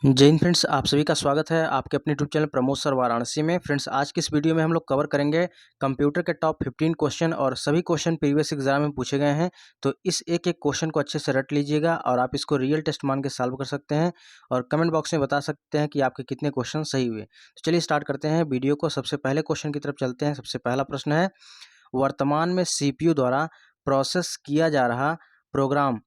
जय हिंद फ्रेंड्स, आप सभी का स्वागत है आपके अपने YouTube channel Pramod sir Varanasi में। फ्रेंड्स, आज की इस वीडियो में हम लोग कवर करेंगे कंप्यूटर के टॉप 15 क्वेश्चन और सभी क्वेश्चन प्रीवियस एग्जाम में पूछे गए हैं। तो इस एक एक क्वेश्चन को अच्छे से रट लीजिएगा और आप इसको रियल टेस्ट मान के सॉल्व कर सकते हैं और कमेंट बॉक्स में बता सकते हैं कि आपके कितने क्वेश्चन सही हुए। तो चलिए स्टार्ट करते हैं वीडियो को। सबसे पहले क्वेश्चन की तरफ चलते हैं। सबसे पहला प्रश्न है, वर्तमान में सीपीयू द्वारा प्रोसेस किया जा रहा प्रोग्राम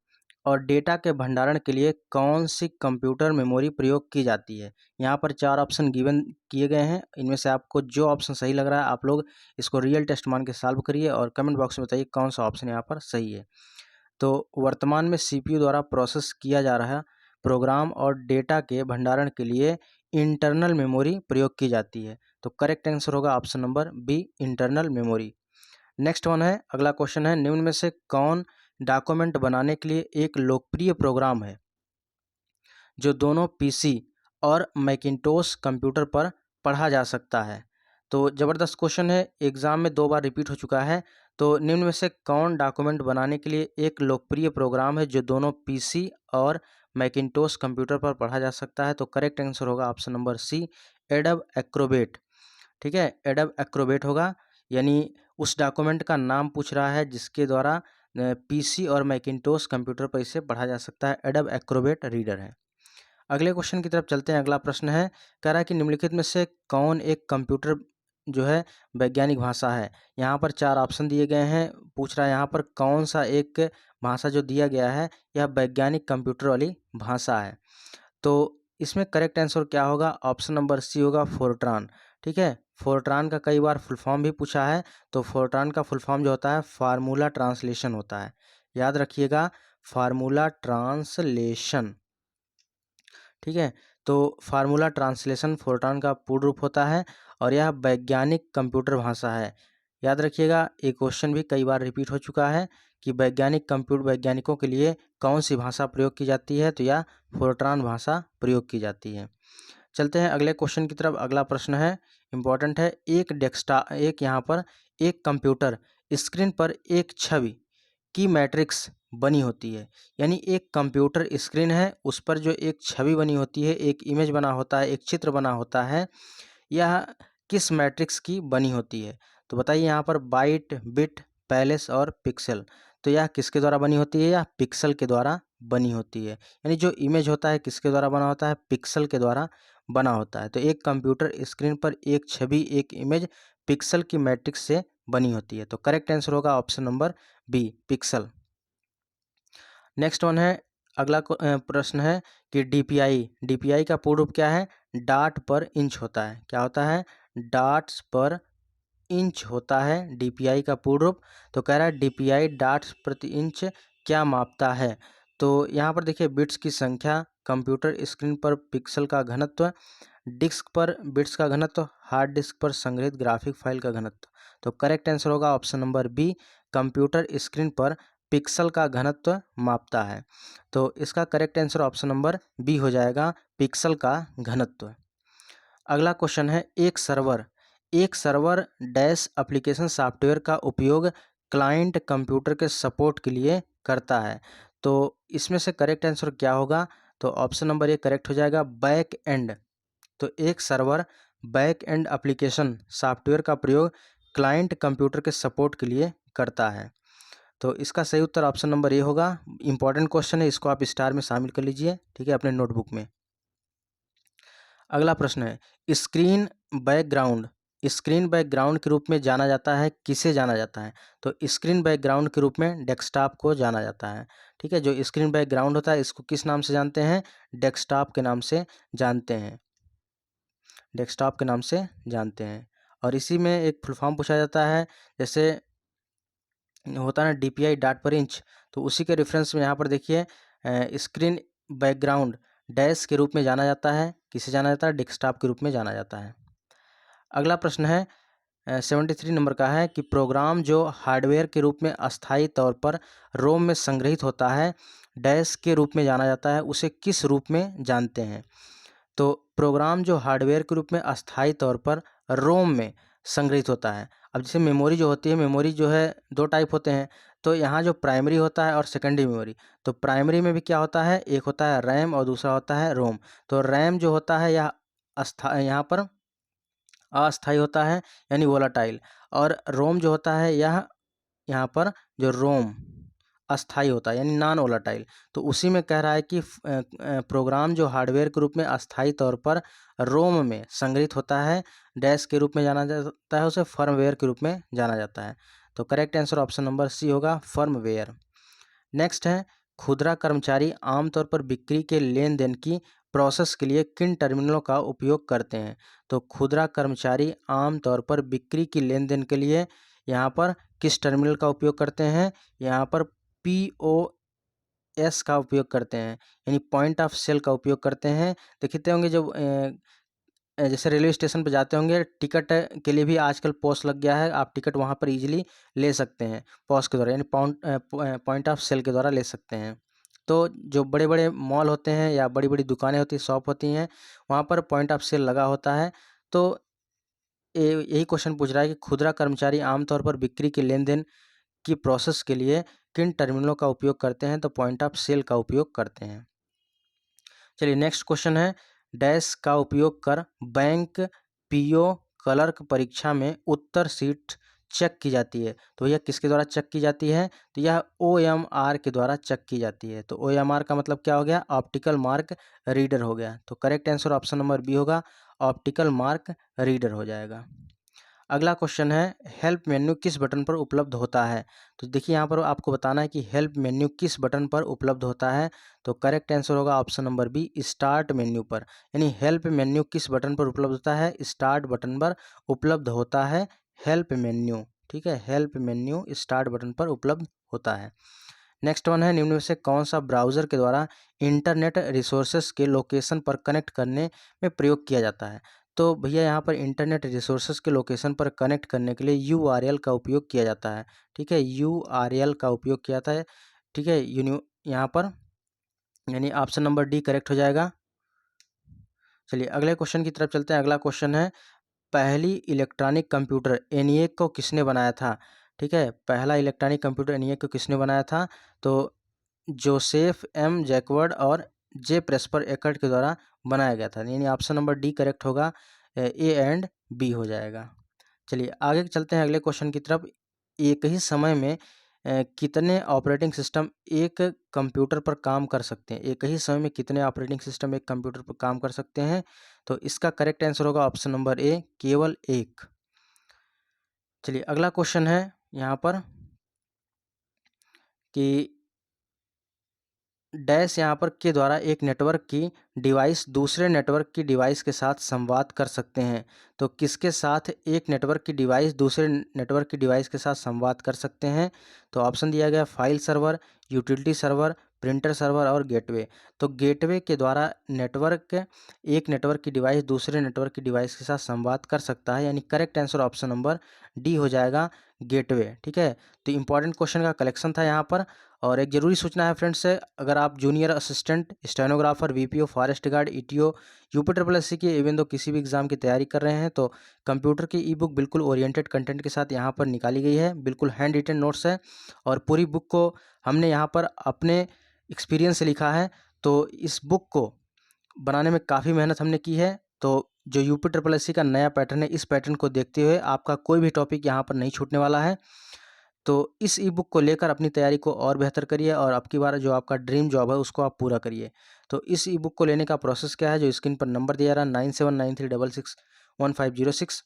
और डेटा के भंडारण के लिए कौन सी कंप्यूटर मेमोरी प्रयोग की जाती है। यहाँ पर 4 ऑप्शन गिवन किए गए हैं। इनमें से आपको जो ऑप्शन सही लग रहा है आप लोग इसको रियल टेस्ट मान के सॉल्व करिए और कमेंट बॉक्स में बताइए कौन सा ऑप्शन यहाँ पर सही है। तो वर्तमान में सीपीयू द्वारा प्रोसेस किया जा रहा प्रोग्राम और डेटा के भंडारण के लिए इंटरनल मेमोरी प्रयोग की जाती है। तो करेक्ट आंसर होगा option number B, internal memory. Next one है, अगला क्वेश्चन है, निम्न में से कौन डॉक्यूमेंट बनाने के लिए एक लोकप्रिय प्रोग्राम है जो दोनों पीसी और मैकिंटोश कंप्यूटर पर पढ़ा जा सकता है। तो ज़बरदस्त क्वेश्चन है, एग्जाम में 2 बार रिपीट हो चुका है। तो निम्न में से कौन डॉक्यूमेंट बनाने के लिए एक लोकप्रिय प्रोग्राम है जो दोनों पीसी और मैकिंटोश कंप्यूटर पर पढ़ा जा सकता है। तो करेक्ट आंसर होगा ऑप्शन नंबर सी, एडब एक्रोबेट। ठीक है, एडब एक्रोबेट होगा, यानी उस डॉक्यूमेंट का नाम पूछ रहा है जिसके द्वारा पीसी और मैकिंटोश कंप्यूटर पर इसे पढ़ा जा सकता है। एडब एक्रोबेट रीडर है। अगले क्वेश्चन की तरफ चलते हैं। अगला प्रश्न है, कह रहा है कि निम्नलिखित में से कौन एक कंप्यूटर जो है वैज्ञानिक भाषा है। यहाँ पर 4 ऑप्शन दिए गए हैं। पूछ रहा है यहाँ पर कौन सा एक भाषा जो दिया गया है यह वैज्ञानिक कंप्यूटर वाली भाषा है। तो इसमें करेक्ट आंसर क्या होगा? ऑप्शन नंबर सी होगा, फोर्ट्रान। ठीक है, फोर्ट्रान का कई बार फुल फॉर्म भी पूछा है। तो फोर्ट्रान का फुल फॉर्म जो होता है फार्मूला ट्रांसलेशन होता है। याद रखिएगा, फार्मूला ट्रांसलेशन। ठीक है, तो फार्मूला ट्रांसलेशन फोर्ट्रान का पूर्ण रूप होता है और यह वैज्ञानिक कंप्यूटर भाषा है। याद रखिएगा, ये क्वेश्चन भी कई बार रिपीट हो चुका है कि वैज्ञानिकों के लिए कौन सी भाषा प्रयोग की जाती है। तो यह फोर्ट्रान भाषा प्रयोग की जाती है। चलते हैं अगले क्वेश्चन की तरफ। अगला प्रश्न है, इम्पॉर्टेंट है, एक यहाँ पर एक कंप्यूटर स्क्रीन पर एक छवि की मैट्रिक्स बनी होती है। यानी एक कंप्यूटर स्क्रीन है, उस पर जो एक छवि बनी होती है, एक इमेज बना होता है, एक चित्र बना होता है, यह किस मैट्रिक्स की बनी होती है। तो बताइए यहाँ पर बाइट, बिट, पैलेस और पिक्सल। तो यह किसके द्वारा बनी होती है? यह पिक्सल के द्वारा बनी होती है। यानी जो इमेज होता है किसके द्वारा बना होता है? पिक्सल के द्वारा बना होता है। तो एक कंप्यूटर स्क्रीन पर एक छवि, एक इमेज पिक्सल की मैट्रिक्स से बनी होती है। तो करेक्ट आंसर होगा option number B, pixel. Next one है, अगला प्रश्न है कि डीपीआई का पूर्ण रूप क्या है? डाट पर इंच होता है। क्या होता है? डाट्स पर इंच होता है डीपीआई का पूर्ण रूप। तो कह रहा है डीपीआई डाट्स प्रति इंच क्या मापता है। तो यहाँ पर देखिए, बिट्स की संख्या, कंप्यूटर स्क्रीन पर पिक्सल का घनत्व, डिस्क पर बिट्स का घनत्व, हार्ड डिस्क पर संग्रहित ग्राफिक फाइल का घनत्व। तो करेक्ट आंसर होगा option number B, computer screen पर पिक्सल का घनत्व मापता है। तो इसका correct answer option number B हो जाएगा, पिक्सल का घनत्व। अगला क्वेश्चन है, एक सर्वर डैश एप्लीकेशन सॉफ्टवेयर का उपयोग क्लाइंट कंप्यूटर के सपोर्ट के लिए करता है। तो इसमें से करेक्ट आंसर क्या होगा? तो ऑप्शन नंबर ए करेक्ट हो जाएगा, बैक एंड। तो एक server back and application software का प्रयोग क्लाइंट कंप्यूटर के सपोर्ट के लिए करता है। तो इसका सही उत्तर ऑप्शन नंबर ए होगा। इंपॉर्टेंट क्वेश्चन है, इसको आप स्टार में शामिल कर लीजिए, ठीक है, अपने नोटबुक में। अगला प्रश्न है, स्क्रीन बैकग्राउंड स्क्रीन बैकग्राउंड के रूप में जाना जाता है, किसे जाना जाता है? तो स्क्रीन बैकग्राउंड के रूप में डेस्कटॉप को जाना जाता है। ठीक है, जो स्क्रीन बैकग्राउंड होता है इसको किस नाम से जानते हैं? डेस्कटॉप के नाम से जानते हैं। डेस्कटॉप के नाम से जानते हैं। और इसी में एक फुल फॉर्म पूछा जाता है, जैसे होता है ना डीपीआई डाट पर इंच, तो उसी के रेफरेंस में यहाँ पर देखिए, स्क्रीन बैकग्राउंड डैश के रूप में जाना जाता है। किसे जाना जाता है? डेस्कटॉप के रूप में जाना जाता है। अगला प्रश्न है 73 नंबर का है कि प्रोग्राम जो हार्डवेयर के रूप में अस्थायी तौर पर रोम में संग्रहित होता है डैश के रूप में जाना जाता है, उसे किस रूप में जानते हैं? तो प्रोग्राम जो हार्डवेयर के रूप में अस्थायी तौर पर रोम में संग्रहित होता है। अब जैसे मेमोरी जो होती है, मेमोरी जो है 2 टाइप होते हैं। तो यहाँ जो प्राइमरी होता है और सेकेंडरी मेमोरी, तो प्राइमरी में भी क्या होता है, एक होता है रैम और दूसरा होता है रोम। तो रैम जो होता है यह यहाँ पर अस्थायी होता है यानी वोलाटाइल, और रोम जो होता है यह यहाँ पर जो रोम अस्थायी होता है यानी नॉन वोलाटाइल। तो उसी में कह रहा है कि प्रोग्राम जो हार्डवेयर के रूप में अस्थायी तौर पर रोम में संग्रहित होता है, डैश के रूप में जाना जाता है, उसे फर्मवेयर के रूप में जाना जाता है। तो correct answer option number C होगा, फर्मवेयर। नेक्स्ट है, खुदरा कर्मचारी आमतौर पर बिक्री के लेन देन की प्रोसेस के लिए किन टर्मिनलों का उपयोग करते हैं। तो खुदरा कर्मचारी आमतौर पर बिक्री की लेन देन के लिए यहाँ पर किस टर्मिनल का उपयोग करते हैं, यहाँ पर POS का उपयोग करते हैं यानी पॉइंट ऑफ सेल का उपयोग करते हैं। देखते होंगे जब जैसे रेलवे स्टेशन पर जाते होंगे, टिकट के लिए भी आजकल पॉस लग गया है, आप टिकट वहाँ पर इजीली ले सकते हैं पॉस के द्वारा यानी पॉइंट ऑफ सेल के द्वारा ले सकते हैं। तो जो बड़े बड़े मॉल होते हैं या बड़ी बड़ी दुकानें होती हैं, शॉप होती हैं, वहाँ पर पॉइंट ऑफ सेल लगा होता है। तो यही क्वेश्चन पूछ रहा है कि खुदरा कर्मचारी आमतौर पर बिक्री के लेन देन की प्रोसेस के लिए किन टर्मिनलों का उपयोग करते हैं, तो पॉइंट ऑफ सेल का उपयोग करते हैं। चलिए नेक्स्ट क्वेश्चन है, डैश का उपयोग कर बैंक PO क्लर्क परीक्षा में उत्तर शीट चेक की जाती है। तो यह किसके द्वारा चेक की जाती है, तो यह OMR के द्वारा चेक की जाती है। तो OMR का मतलब क्या हो गया, ऑप्टिकल मार्क रीडर हो गया। तो correct answer option number B होगा, ऑप्टिकल मार्क रीडर हो जाएगा। अगला क्वेश्चन है, हेल्प मेन्यू किस बटन पर उपलब्ध होता है। तो देखिए यहाँ पर आपको बताना है कि हेल्प मेन्यू किस बटन पर उपलब्ध होता है। तो करेक्ट आंसर होगा option number B, start menu पर। यानी हेल्प मेन्यू किस बटन पर उपलब्ध होता है, स्टार्ट बटन पर उपलब्ध होता है हेल्प मेन्यू। ठीक है, हेल्प मेन्यू स्टार्ट बटन पर उपलब्ध होता है। नेक्स्ट वन है, निम्न में से कौन सा ब्राउज़र के द्वारा इंटरनेट रिसोर्सेज के लोकेशन पर कनेक्ट करने में प्रयोग किया जाता है। तो भैया यहाँ पर इंटरनेट रिसोर्सेज के लोकेशन पर कनेक्ट करने के लिए URL का उपयोग किया जाता है। ठीक है, URL का उपयोग किया जाता है। ठीक है, यहाँ पर यानी ऑप्शन नंबर डी करेक्ट हो जाएगा। चलिए अगले क्वेश्चन की तरफ चलते हैं। अगला क्वेश्चन है, पहली इलेक्ट्रॉनिक कंप्यूटर ENIAC को किसने बनाया था। ठीक है, पहला इलेक्ट्रॉनिक कंप्यूटर ENIAC को किसने बनाया था, तो जोसेफ M जैकवर्ड और J प्रेस्पर एकर्ट के द्वारा बनाया गया था। यानी ऑप्शन नंबर डी करेक्ट होगा, A एंड B हो जाएगा। चलिए आगे चलते हैं अगले क्वेश्चन की तरफ। एक ही समय में कितने ऑपरेटिंग सिस्टम एक कंप्यूटर पर काम कर सकते हैं। एक ही समय में कितने ऑपरेटिंग सिस्टम एक कंप्यूटर पर काम कर सकते हैं, तो इसका करेक्ट आंसर होगा ऑप्शन नंबर ए, केवल एक। चलिए अगला क्वेश्चन है यहाँ पर कि डैश यहाँ पर के द्वारा एक नेटवर्क की डिवाइस दूसरे नेटवर्क की डिवाइस के साथ संवाद कर सकते हैं। तो किसके साथ एक नेटवर्क की डिवाइस दूसरे नेटवर्क की डिवाइस के साथ संवाद कर सकते हैं, तो ऑप्शन दिया गया file server, utility server, printer server और गेटवे। तो गेटवे के द्वारा एक नेटवर्क की डिवाइस दूसरे नेटवर्क की डिवाइस के साथ संवाद कर सकता है, यानी correct answer option number D हो जाएगा, गेटवे। ठीक है, तो इंपॉर्टेंट क्वेश्चन का कलेक्शन था यहाँ पर। और एक ज़रूरी सूचना है फ्रेंड्स, अगर आप junior assistant, stenographer, VPO, forest guard, ETO, UPSSC की इवन दो किसी भी एग्ज़ाम की तैयारी कर रहे हैं, तो कंप्यूटर की ई बुक बिल्कुल ओरिएंटेड कंटेंट के साथ यहाँ पर निकाली गई है, बिल्कुल हैंड रिटन नोट्स है। और पूरी बुक को हमने यहाँ पर अपने एक्सपीरियंस से लिखा है। तो इस बुक को बनाने में काफ़ी मेहनत हमने की है। तो जो UPSSC का नया पैटर्न है, इस पैटर्न को देखते हुए आपका कोई भी टॉपिक यहाँ पर नहीं छूटने वाला है। तो इस ई बुक को लेकर अपनी तैयारी को और बेहतर करिए और अब की बार जो आपका ड्रीम जॉब है उसको आप पूरा करिए। तो इस ई बुक को लेने का प्रोसेस क्या है, जो स्क्रीन पर नंबर दिया रहा है 9793661506,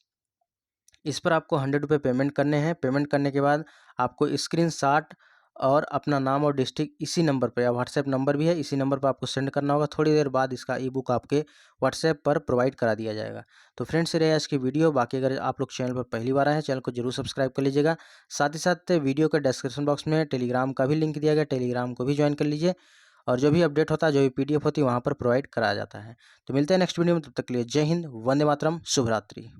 इस पर आपको 100 रुपये पेमेंट करने हैं। पेमेंट करने के बाद आपको स्क्रीनशॉट और अपना नाम और डिस्ट्रिक्ट इसी नंबर पर, या व्हाट्सएप नंबर भी है, इसी नंबर पर आपको सेंड करना होगा। थोड़ी देर बाद इसका ई बुक आपके व्हाट्सएप पर प्रोवाइड करा दिया जाएगा। तो फ्रेंड्स, ये रही आज की वीडियो। बाकी अगर आप लोग चैनल पर पहली बार आए हैं, चैनल को जरूर सब्सक्राइब कर लीजिएगा। साथ ही साथ वीडियो के डिस्क्रिप्शन बॉक्स में टेलीग्राम का भी लिंक दिया गया, टेलीग्राम को भी ज्वाइन कर लीजिए। और जो भी अपडेट होता है, जो भी PDF होती है, वहाँ पर प्रोवाइड कराया जाता है। तो मिलते हैं नेक्स्ट वीडियो में, तब तक के लिए जय हिंद, वंदे मातरम, शुभ रात्रि।